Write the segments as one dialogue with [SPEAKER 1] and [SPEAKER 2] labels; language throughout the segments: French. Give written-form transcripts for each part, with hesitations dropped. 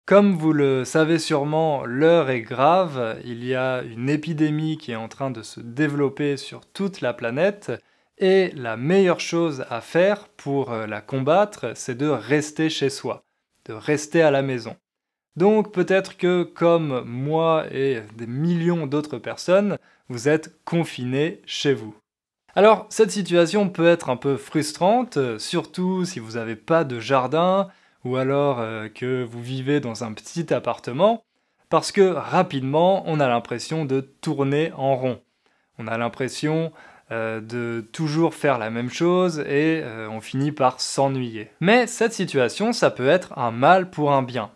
[SPEAKER 1] Comme vous le savez sûrement, l'heure est grave, il y a une épidémie qui est en train de se développer sur toute la planète, et la meilleure chose à faire pour la combattre, c'est de rester chez soi, de rester à la maison. Donc peut-être que comme moi et des millions d'autres personnes, vous êtes confinés chez vous. Alors cette situation peut être un peu frustrante, surtout si vous n'avez pas de jardin, ou alors que vous vivez dans un petit appartement, parce que rapidement on a l'impression de tourner en rond. On a l'impression de toujours faire la même chose et on finit par s'ennuyer. Mais cette situation, ça peut être un mal pour un bien.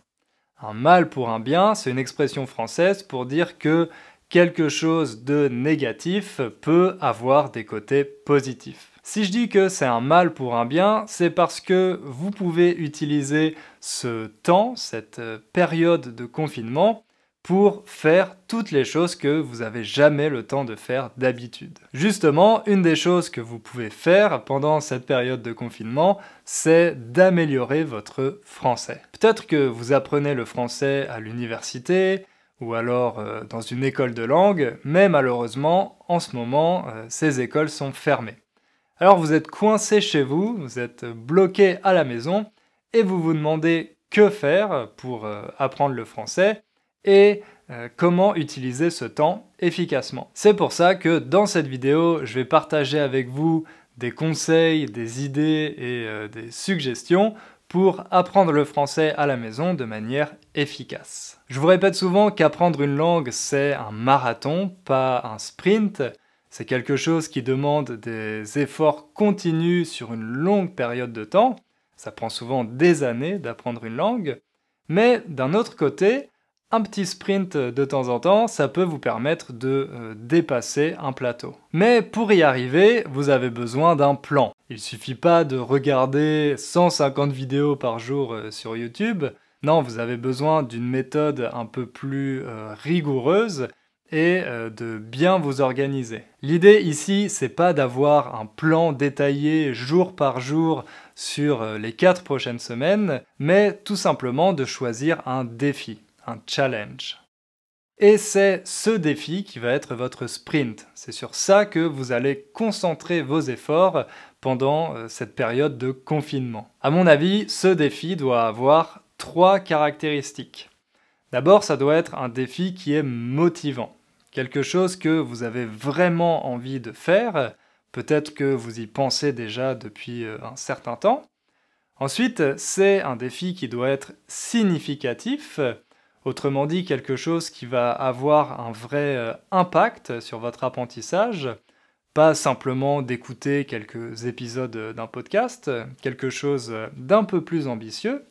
[SPEAKER 1] Un mal pour un bien, c'est une expression française pour dire que quelque chose de négatif peut avoir des côtés positifs. Si je dis que c'est un mal pour un bien, c'est parce que vous pouvez utiliser ce temps, cette période de confinement, pour faire toutes les choses que vous n'avez jamais le temps de faire d'habitude. Justement, une des choses que vous pouvez faire pendant cette période de confinement, c'est d'améliorer votre français. Peut-être que vous apprenez le français à l'université, ou alors dans une école de langue, mais malheureusement, en ce moment, ces écoles sont fermées. Alors vous êtes coincé chez vous, vous êtes bloqué à la maison, et vous vous demandez que faire pour apprendre le français, et comment utiliser ce temps efficacement. C'est pour ça que dans cette vidéo, je vais partager avec vous des conseils, des idées et des suggestions pour apprendre le français à la maison de manière efficace. Je vous répète souvent qu'apprendre une langue, c'est un marathon, pas un sprint. C'est quelque chose qui demande des efforts continus sur une longue période de temps. Ça prend souvent des années d'apprendre une langue. Mais d'un autre côté, un petit sprint de temps en temps, ça peut vous permettre de dépasser un plateau. Mais pour y arriver, vous avez besoin d'un plan. Il suffit pas de regarder 150 vidéos par jour sur YouTube. Non, vous avez besoin d'une méthode un peu plus rigoureuse et de bien vous organiser. L'idée ici, c'est pas d'avoir un plan détaillé jour par jour sur les 4 prochaines semaines, mais tout simplement de choisir un défi. Un challenge. Et c'est ce défi qui va être votre sprint. C'est sur ça que vous allez concentrer vos efforts pendant cette période de confinement. À mon avis, ce défi doit avoir 3 caractéristiques. D'abord, ça doit être un défi qui est motivant. Quelque chose que vous avez vraiment envie de faire. Peut-être que vous y pensez déjà depuis un certain temps. Ensuite, c'est un défi qui doit être significatif. Autrement dit, quelque chose qui va avoir un vrai impact sur votre apprentissage, pas simplement d'écouter quelques épisodes d'un podcast, quelque chose d'un peu plus ambitieux.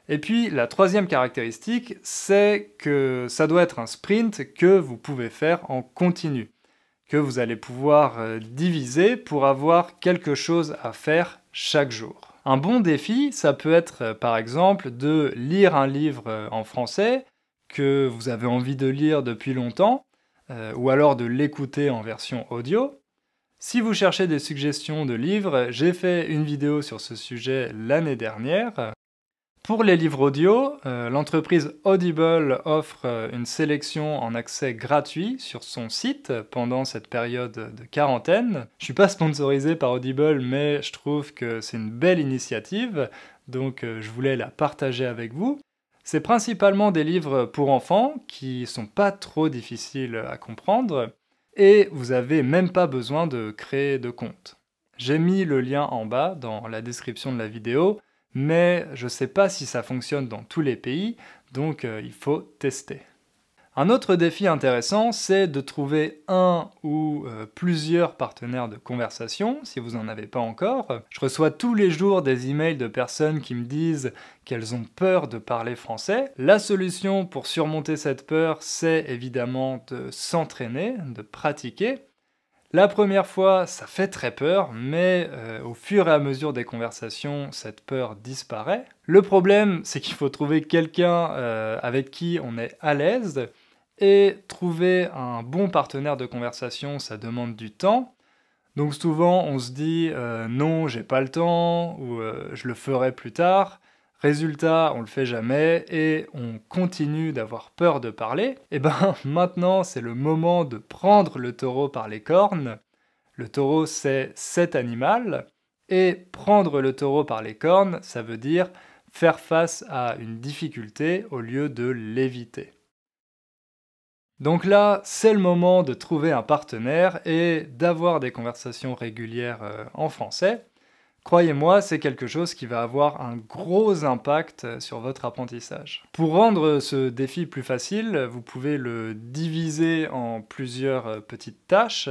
[SPEAKER 1] Et puis la troisième caractéristique, c'est que ça doit être un sprint que vous pouvez faire en continu, que vous allez pouvoir diviser pour avoir quelque chose à faire chaque jour. Un bon défi, ça peut être par exemple de lire un livre en français que vous avez envie de lire depuis longtemps, ou alors de l'écouter en version audio. Si vous cherchez des suggestions de livres, j'ai fait une vidéo sur ce sujet l'année dernière. Pour les livres audio, l'entreprise Audible offre une sélection en accès gratuit sur son site pendant cette période de quarantaine. Je suis pas sponsorisé par Audible, mais je trouve que c'est une belle initiative, donc je voulais la partager avec vous. C'est principalement des livres pour enfants qui sont pas trop difficiles à comprendre, et vous avez même pas besoin de créer de compte. J'ai mis le lien en bas dans la description de la vidéo, mais je ne sais pas si ça fonctionne dans tous les pays, donc il faut tester. Un autre défi intéressant, c'est de trouver un ou plusieurs partenaires de conversation, si vous n'en avez pas encore. Je reçois tous les jours des emails de personnes qui me disent qu'elles ont peur de parler français. La solution pour surmonter cette peur, c'est évidemment de s'entraîner, de pratiquer. La première fois, ça fait très peur, mais au fur et à mesure des conversations, cette peur disparaît. Le problème, c'est qu'il faut trouver quelqu'un avec qui on est à l'aise, et trouver un bon partenaire de conversation, ça demande du temps. Donc souvent, on se dit non, j'ai pas le temps, ou je le ferai plus tard. Résultat, on le fait jamais et on continue d'avoir peur de parler. Et ben maintenant, c'est le moment de prendre le taureau par les cornes. Le taureau, c'est cet animal. Et prendre le taureau par les cornes, ça veut dire faire face à une difficulté au lieu de l'éviter. Donc là, c'est le moment de trouver un partenaire et d'avoir des conversations régulières en français. Croyez-moi, c'est quelque chose qui va avoir un gros impact sur votre apprentissage. Pour rendre ce défi plus facile, vous pouvez le diviser en plusieurs petites tâches.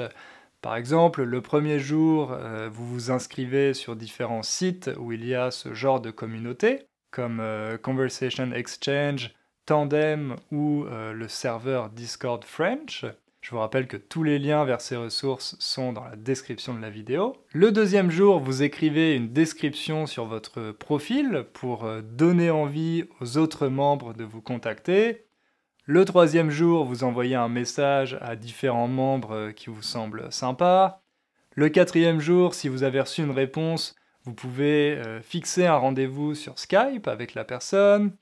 [SPEAKER 1] Par exemple, le premier jour, vous vous inscrivez sur différents sites où il y a ce genre de communauté, comme Conversation Exchange, Tandem ou le serveur Discord French. Je vous rappelle que tous les liens vers ces ressources sont dans la description de la vidéo. Le deuxième jour, vous écrivez une description sur votre profil pour donner envie aux autres membres de vous contacter. Le troisième jour, vous envoyez un message à différents membres qui vous semblent sympas. Le quatrième jour, si vous avez reçu une réponse, vous pouvez fixer un rendez-vous sur Skype avec la personne.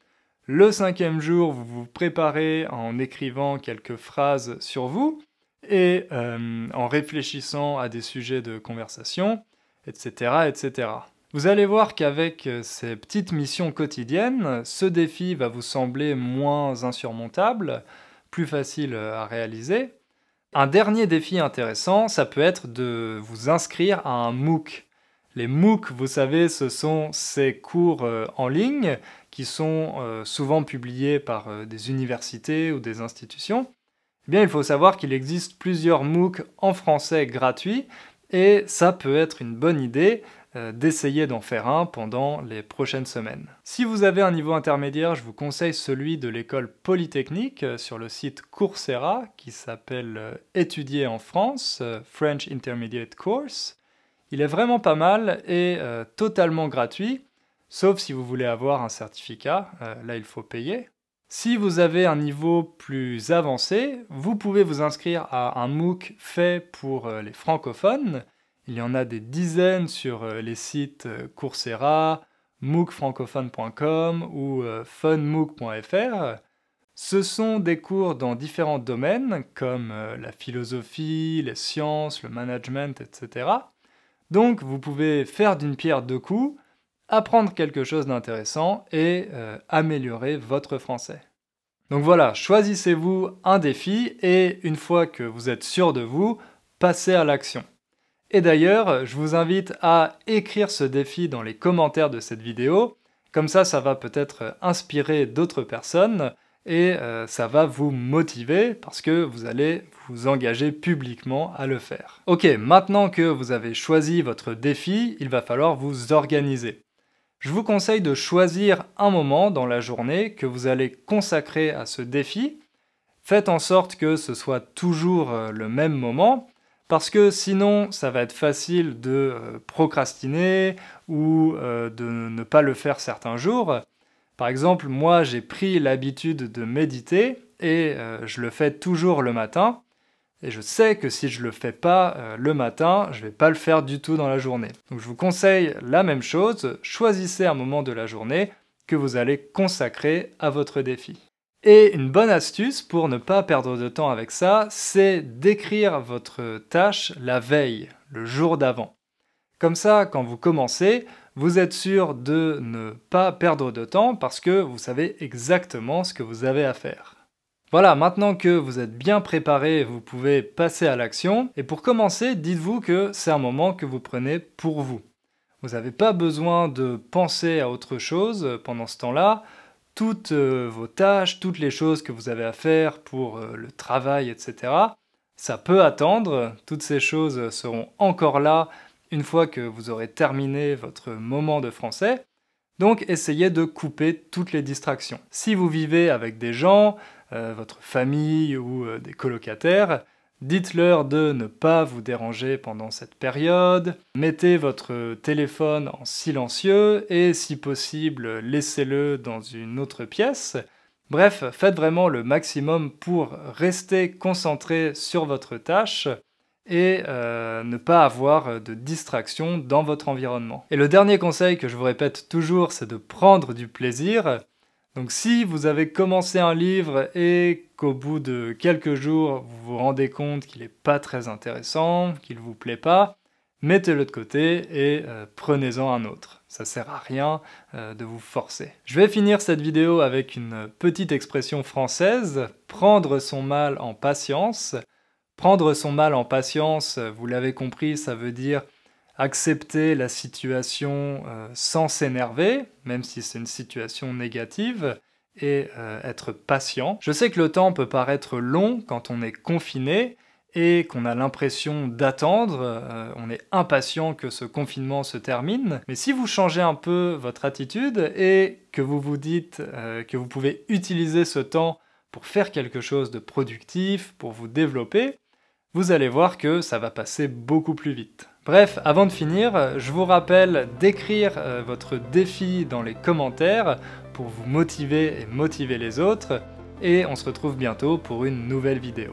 [SPEAKER 1] Le cinquième jour, vous vous préparez en écrivant quelques phrases sur vous et en réfléchissant à des sujets de conversation, etc., etc. Vous allez voir qu'avec ces petites missions quotidiennes, ce défi va vous sembler moins insurmontable, plus facile à réaliser. Un dernier défi intéressant, ça peut être de vous inscrire à un MOOC. Les MOOC, vous savez, ce sont ces cours en ligne qui sont souvent publiés par des universités ou des institutions. Eh bien, il faut savoir qu'il existe plusieurs MOOC en français gratuits et ça peut être une bonne idée d'essayer d'en faire un pendant les prochaines semaines. Si vous avez un niveau intermédiaire, je vous conseille celui de l'école Polytechnique sur le site Coursera qui s'appelle Étudier en France, French Intermediate Course. Il est vraiment pas mal et totalement gratuit, sauf si vous voulez avoir un certificat, là il faut payer. Si vous avez un niveau plus avancé, vous pouvez vous inscrire à un MOOC fait pour les francophones. Il y en a des dizaines sur les sites Coursera, mooc-francophone.com ou funmooc.fr. Ce sont des cours dans différents domaines comme la philosophie, les sciences, le management, etc. Donc vous pouvez faire d'une pierre deux coups, apprendre quelque chose d'intéressant et améliorer votre français. Donc voilà, choisissez-vous un défi et une fois que vous êtes sûr de vous, passez à l'action. Et d'ailleurs, je vous invite à écrire ce défi dans les commentaires de cette vidéo, comme ça va peut-être inspirer d'autres personnes et ça va vous motiver parce que vous allez vous engager publiquement à le faire. Ok, maintenant que vous avez choisi votre défi, il va falloir vous organiser. Je vous conseille de choisir un moment dans la journée que vous allez consacrer à ce défi. Faites en sorte que ce soit toujours le même moment, parce que sinon ça va être facile de procrastiner ou de ne pas le faire certains jours. Par exemple, moi j'ai pris l'habitude de méditer et je le fais toujours le matin. Et je sais que si je le fais pas le matin, je vais pas le faire du tout dans la journée. Donc je vous conseille la même chose, choisissez un moment de la journée que vous allez consacrer à votre défi. Et une bonne astuce pour ne pas perdre de temps avec ça, c'est d'écrire votre tâche la veille, le jour d'avant. Comme ça, quand vous commencez, vous êtes sûr de ne pas perdre de temps parce que vous savez exactement ce que vous avez à faire. Voilà, maintenant que vous êtes bien préparé, vous pouvez passer à l'action. Et pour commencer, dites-vous que c'est un moment que vous prenez pour vous. Vous n'avez pas besoin de penser à autre chose pendant ce temps-là. Toutes vos tâches, toutes les choses que vous avez à faire pour le travail, etc., ça peut attendre. Toutes ces choses seront encore là une fois que vous aurez terminé votre moment de français. Donc essayez de couper toutes les distractions. Si vous vivez avec des gens, votre famille ou des colocataires, dites-leur de ne pas vous déranger pendant cette période, mettez votre téléphone en silencieux et si possible laissez-le dans une autre pièce. Bref, faites vraiment le maximum pour rester concentré sur votre tâche et ne pas avoir de distraction dans votre environnement. Et le dernier conseil que je vous répète toujours, c'est de prendre du plaisir. Donc si vous avez commencé un livre et qu'au bout de quelques jours, vous vous rendez compte qu'il n'est pas très intéressant, qu'il ne vous plaît pas, mettez-le de côté et prenez-en un autre. Ça sert à rien de vous forcer. Je vais finir cette vidéo avec une petite expression française, prendre son mal en patience. Prendre son mal en patience, vous l'avez compris, ça veut dire accepter la situation sans s'énerver, même si c'est une situation négative, et être patient. Je sais que le temps peut paraître long quand on est confiné et qu'on a l'impression d'attendre, on est impatient que ce confinement se termine, mais si vous changez un peu votre attitude et que vous vous dites que vous pouvez utiliser ce temps pour faire quelque chose de productif, pour vous développer, vous allez voir que ça va passer beaucoup plus vite. Bref, avant de finir, je vous rappelle d'écrire votre défi dans les commentaires pour vous motiver et motiver les autres, et on se retrouve bientôt pour une nouvelle vidéo.